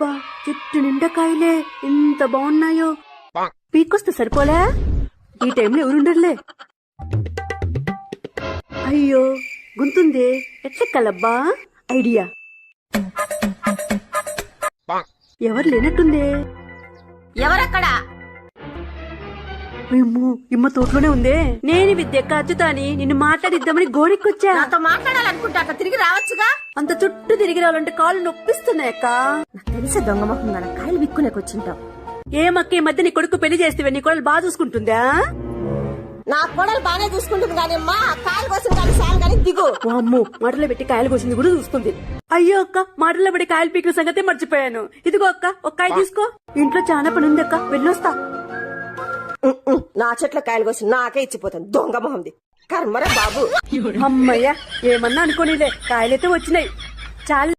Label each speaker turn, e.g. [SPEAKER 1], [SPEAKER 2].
[SPEAKER 1] అబ్బా చెట్టు నిండా కాయలే ఎంత బాగున్నాయో. పీకొస్తే సరిపోలే, ఈ టైంలో ఎవరుండర్లే. అయ్యో గుంతుంది, ఎట్లెక్కాలబ్బా? ఐడియా, ఎవరు లేనట్టుందే.
[SPEAKER 2] ఎవరక్కడా?
[SPEAKER 1] మేము ఇమ్మ తోటలోనే ఉందే. నేను విద్యక్క అచ్చుతాని నిన్ను మాట్లాడిద్దామని గోడెక్కొచ్చా.
[SPEAKER 2] నాతో మాట్లాడాలనుకుంటే అక్కడ తిరిగి రావచ్చుగా.
[SPEAKER 1] అంత చుట్టూ తిరిగి రావాలంటే కాళ్ళు నొప్పిస్తున్నాయక్క.
[SPEAKER 2] నాకు తెలిసే దొంగ మొహం కదా, కాయలు విక్కునేకొచ్చింటావు.
[SPEAKER 1] ఏమక్క ఈ మధ్య నీ కొడుకు పెళ్లి చేస్తే నీ కోడలు బాగా చూసుకుంటుందా?
[SPEAKER 2] నా కోడలు బాగానే చూసుకుంటుంది కానీ అమ్మా, కాయలు కోసం కానీ సాయం కానీ దిగు.
[SPEAKER 1] అమ్మో మాటలో పెట్టి కాయలు కోసింది కూడా చూస్తుంది. అయ్యో అక్క, మాటల్లో పెట్టి కాయలు పీకిన సంగతే మర్చిపోయాను. ఇదిగో అక్క, ఒక కాయ తీసుకో. ఇంట్లో చాలా పని ఉంది అక్క, వెళ్ళొస్తా.
[SPEAKER 2] నా చెట్ల కాయలు కోసి నాకే ఇచ్చిపోతాను, దొంగ మొహంది. కర్మరా బాబు.
[SPEAKER 1] అమ్మయ్య, ఏమన్నా అనుకోనిలే, కాయలైతే వచ్చినాయి చాలు.